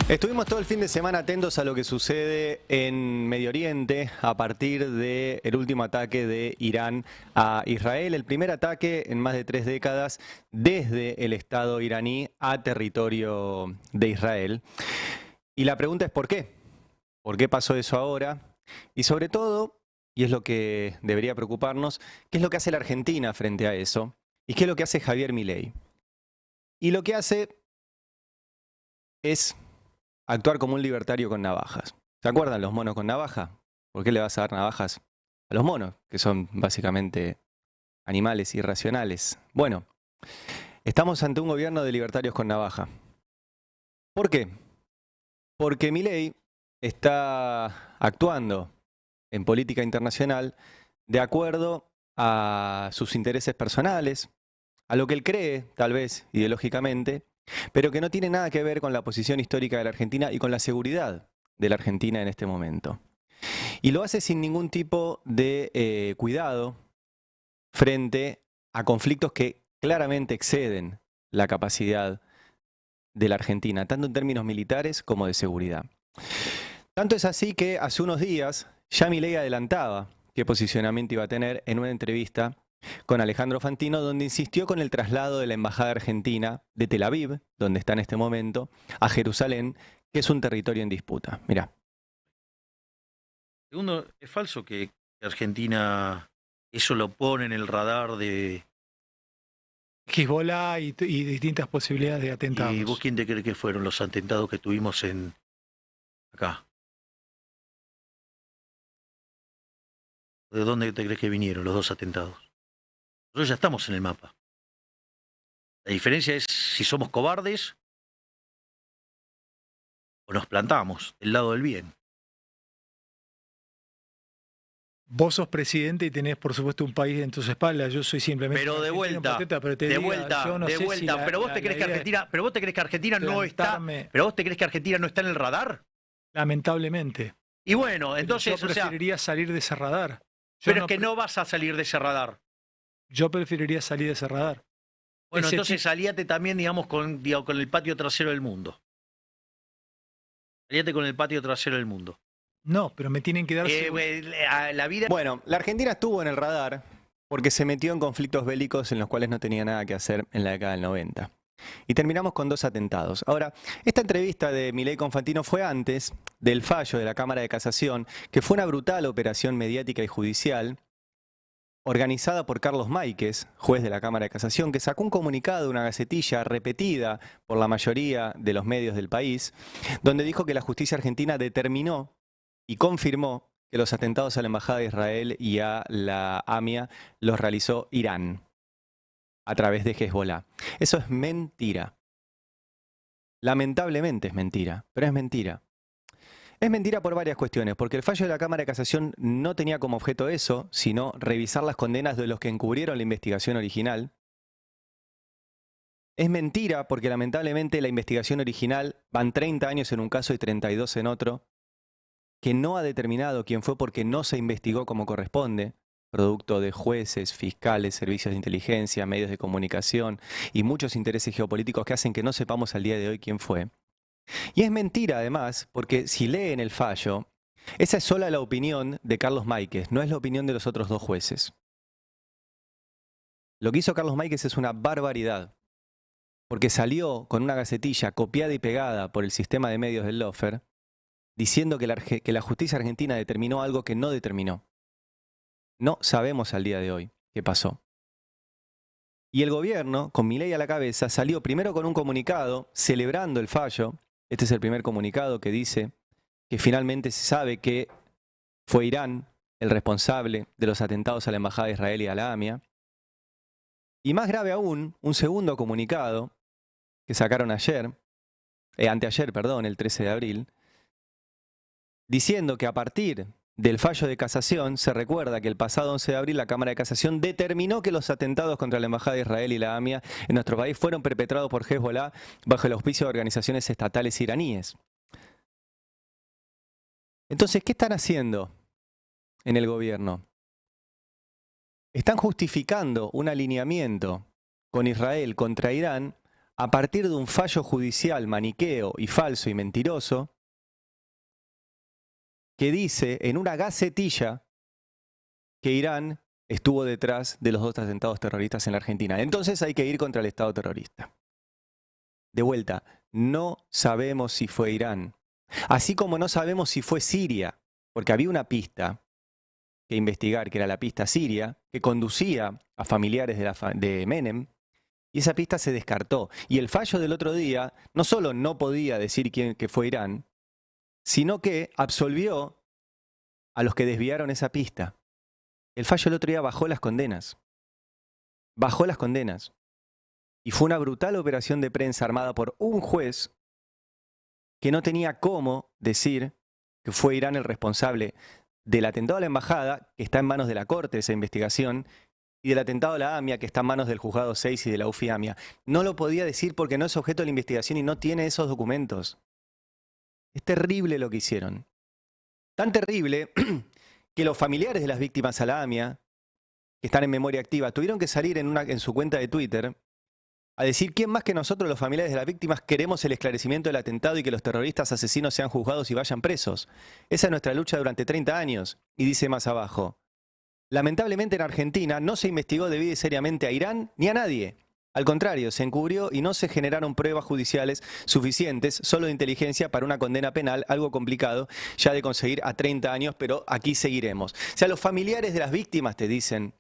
Estuvimos todo el fin de semana atentos a lo que sucede en Medio Oriente a partir del último ataque de Irán a Israel, el primer ataque en más de 3 décadas desde el Estado iraní a territorio de Israel. Y la pregunta es ¿por qué? ¿Por qué pasó eso ahora? Y sobre todo, y es lo que debería preocuparnos, ¿qué es lo que hace la Argentina frente a eso? ¿Y qué es lo que hace Javier Milei? Y lo que hace es actuar como un libertario con navajas. ¿Se acuerdan los monos con navaja? ¿Por qué le vas a dar navajas a los monos, que son básicamente animales irracionales? Bueno, estamos ante un gobierno de libertarios con navaja. ¿Por qué? Porque Milei está actuando en política internacional de acuerdo a sus intereses personales, a lo que él cree, tal vez ideológicamente, pero que no tiene nada que ver con la posición histórica de la Argentina y con la seguridad de la Argentina en este momento. Y lo hace sin ningún tipo de cuidado frente a conflictos que claramente exceden la capacidad de la Argentina, tanto en términos militares como de seguridad. Tanto es así que hace unos días ya Milei adelantaba qué posicionamiento iba a tener en una entrevista con Alejandro Fantino, donde insistió con el traslado de la Embajada Argentina de Tel Aviv, donde está en este momento, a Jerusalén, que es un territorio en disputa. Mirá. Segundo, es falso que Argentina eso lo pone en el radar de... Hezbollah y distintas posibilidades de atentados. ¿Y vos quién te crees que fueron los atentados que tuvimos acá? ¿De dónde te crees que vinieron los dos atentados? Nosotros ya estamos en el mapa. La diferencia es si somos cobardes o nos plantamos del lado del bien. Vos sos presidente y tenés, por supuesto, un país en tus espaldas. Yo soy simplemente... Pero de vuelta, pero vos te crees que Argentina no está, pero vos te crees que Argentina no está en el radar. Lamentablemente. Y bueno, entonces, yo preferiría salir de ese radar. Pero es que no vas a salir de ese radar. Yo preferiría salir de ese radar. Bueno, entonces salíate también, digamos, con el patio trasero del mundo. Salíate con el patio trasero del mundo. No, pero me tienen que dar... la vida... Bueno, la Argentina estuvo en el radar porque se metió en conflictos bélicos en los cuales no tenía nada que hacer en la década del 90. Y terminamos con 2 atentados. Ahora, esta entrevista de Milei con Fantino fue antes del fallo de la Cámara de Casación, que fue una brutal operación mediática y judicial organizada por Carlos Máiquez, juez de la Cámara de Casación, que sacó un comunicado de una gacetilla repetida por la mayoría de los medios del país, donde dijo que la justicia argentina determinó y confirmó que los atentados a la Embajada de Israel y a la AMIA los realizó Irán a través de Hezbollah. Eso es mentira. Lamentablemente es mentira, pero es mentira. Es mentira por varias cuestiones, porque el fallo de la Cámara de Casación no tenía como objeto eso, sino revisar las condenas de los que encubrieron la investigación original. Es mentira porque lamentablemente la investigación original van 30 años en un caso y 32 en otro, que no ha determinado quién fue porque no se investigó como corresponde, producto de jueces, fiscales, servicios de inteligencia, medios de comunicación y muchos intereses geopolíticos que hacen que no sepamos al día de hoy quién fue. Y es mentira además, porque si leen el fallo, esa es sola la opinión de Carlos Máiquez, no es la opinión de los otros 2 jueces. Lo que hizo Carlos Máiquez es una barbaridad, porque salió con una gacetilla copiada y pegada por el sistema de medios del Lofer, diciendo que la justicia argentina determinó algo que no determinó. No sabemos al día de hoy qué pasó. Y el gobierno, con Milei a la cabeza, salió primero con un comunicado celebrando el fallo. Este es el primer comunicado que dice que finalmente se sabe que fue Irán el responsable de los atentados a la Embajada de Israel y a la AMIA. Y más grave aún, un segundo comunicado que sacaron anteayer, el 13 de abril, diciendo que a partir del fallo de casación se recuerda que el pasado 11 de abril la Cámara de Casación determinó que los atentados contra la Embajada de Israel y la AMIA en nuestro país fueron perpetrados por Hezbollah bajo el auspicio de organizaciones estatales iraníes. Entonces, ¿qué están haciendo en el gobierno? Están justificando un alineamiento con Israel contra Irán a partir de un fallo judicial maniqueo y falso y mentiroso que dice en una gacetilla que Irán estuvo detrás de los 2 atentados terroristas en la Argentina. Entonces hay que ir contra el Estado terrorista. De vuelta, no sabemos si fue Irán. Así como no sabemos si fue Siria, porque había una pista que investigar, que era la pista siria, que conducía a familiares de Menem, y esa pista se descartó. Y el fallo del otro día no solo no podía decir que fue Irán, sino que absolvió a los que desviaron esa pista. El fallo del otro día bajó las condenas. Bajó las condenas. Y fue una brutal operación de prensa armada por un juez que no tenía cómo decir que fue Irán el responsable del atentado a la embajada, que está en manos de la Corte esa investigación, y del atentado a la AMIA, que está en manos del Juzgado 6 y de la UFI-AMIA. No lo podía decir porque no es objeto de la investigación y no tiene esos documentos. Es terrible lo que hicieron. Tan terrible que los familiares de las víctimas a la AMIA, que están en memoria activa, tuvieron que salir en su cuenta de Twitter a decir quién más que nosotros, los familiares de las víctimas, queremos el esclarecimiento del atentado y que los terroristas asesinos sean juzgados y vayan presos. Esa es nuestra lucha durante 30 años. Y dice más abajo, lamentablemente en Argentina no se investigó debida y seriamente a Irán ni a nadie. Al contrario, se encubrió y no se generaron pruebas judiciales suficientes, solo de inteligencia, para una condena penal, algo complicado ya de conseguir a 30 años, pero aquí seguiremos. O sea, los familiares de las víctimas te dicen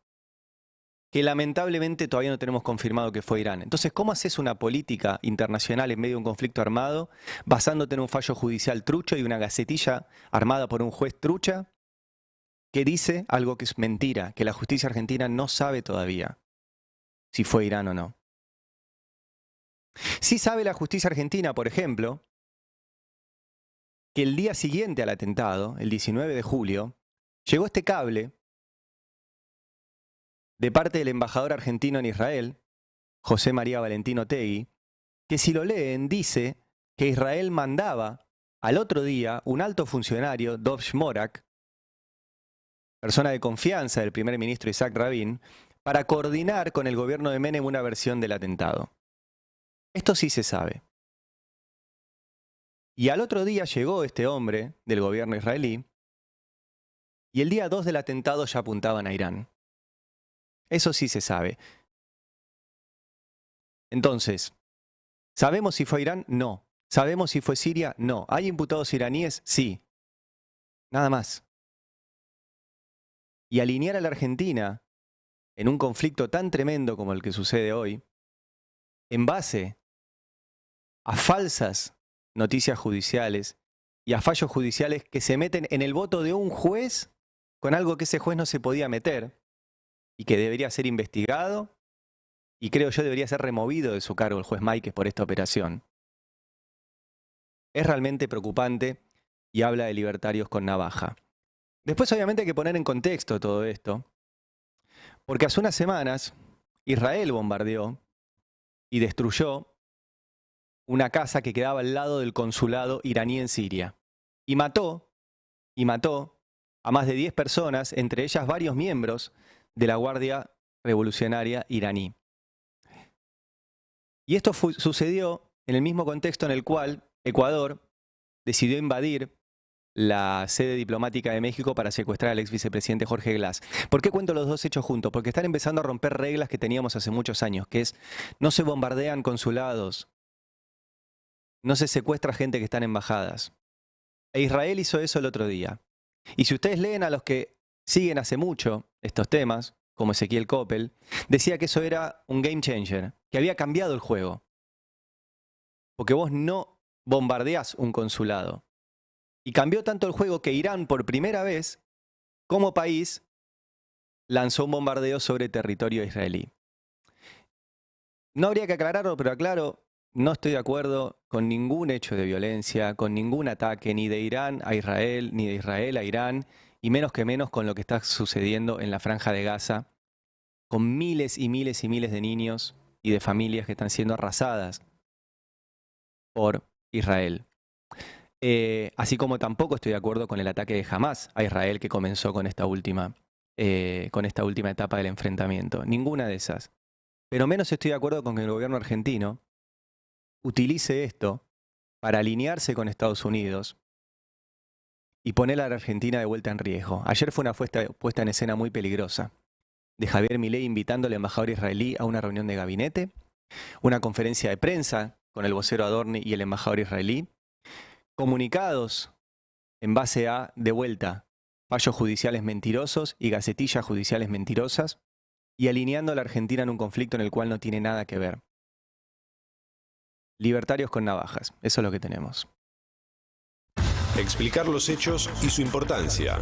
que lamentablemente todavía no tenemos confirmado que fue Irán. Entonces, ¿cómo haces una política internacional en medio de un conflicto armado basándote en un fallo judicial trucho y una gacetilla armada por un juez trucha que dice algo que es mentira, que la justicia argentina no sabe todavía si fue Irán o no? Sí sabe la justicia argentina, por ejemplo, que el día siguiente al atentado, el 19 de julio, llegó este cable de parte del embajador argentino en Israel, José María Valentino Tegui, que si lo leen dice que Israel mandaba al otro día un alto funcionario, Dov Shmorak, persona de confianza del primer ministro Isaac Rabin, para coordinar con el gobierno de Menem una versión del atentado. Esto sí se sabe. Y al otro día llegó este hombre del gobierno israelí y el día 2 del atentado ya apuntaban a Irán. Eso sí se sabe. Entonces, ¿sabemos si fue Irán? No. ¿Sabemos si fue Siria? No. ¿Hay imputados iraníes? Sí. Nada más. Y alinear a la Argentina en un conflicto tan tremendo como el que sucede hoy, en base a falsas noticias judiciales y a fallos judiciales que se meten en el voto de un juez con algo que ese juez no se podía meter y que debería ser investigado y creo yo debería ser removido de su cargo el juez Máiquez por esta operación. Es realmente preocupante y habla de libertarios con navaja. Después obviamente hay que poner en contexto todo esto, porque hace unas semanas Israel bombardeó y destruyó una casa que quedaba al lado del consulado iraní en Siria y mató a más de 10 personas, entre ellas varios miembros de la Guardia Revolucionaria iraní. Y esto sucedió en el mismo contexto en el cual Ecuador decidió invadir la sede diplomática de México para secuestrar al ex vicepresidente Jorge Glass. ¿Por qué cuento los dos hechos juntos? Porque están empezando a romper reglas que teníamos hace muchos años, que es no se bombardean consulados, no se secuestra gente que está en embajadas. E Israel hizo eso el otro día. Y si ustedes leen a los que siguen hace mucho estos temas, como Ezequiel Coppel, decía que eso era un game changer, que había cambiado el juego. Porque vos no bombardeás un consulado. Y cambió tanto el juego que Irán, por primera vez, como país, lanzó un bombardeo sobre territorio israelí. No habría que aclararlo, pero aclaro, no estoy de acuerdo con ningún hecho de violencia, con ningún ataque, ni de Irán a Israel, ni de Israel a Irán, y menos que menos con lo que está sucediendo en la Franja de Gaza, con miles y miles y miles de niños y de familias que están siendo arrasadas por Israel. Así como tampoco estoy de acuerdo con el ataque de Hamás a Israel que comenzó con esta última etapa del enfrentamiento. Ninguna de esas. Pero menos estoy de acuerdo con que el gobierno argentino utilice esto para alinearse con Estados Unidos y poner a la Argentina de vuelta en riesgo. Ayer fue una puesta en escena muy peligrosa de Javier Milei invitando al embajador israelí a una reunión de gabinete, una conferencia de prensa con el vocero Adorni y el embajador israelí, comunicados en base a, de vuelta, fallos judiciales mentirosos y gacetillas judiciales mentirosas, y alineando a la Argentina en un conflicto en el cual no tiene nada que ver. Libertarios con navajas, eso es lo que tenemos. Explicar los hechos y su importancia.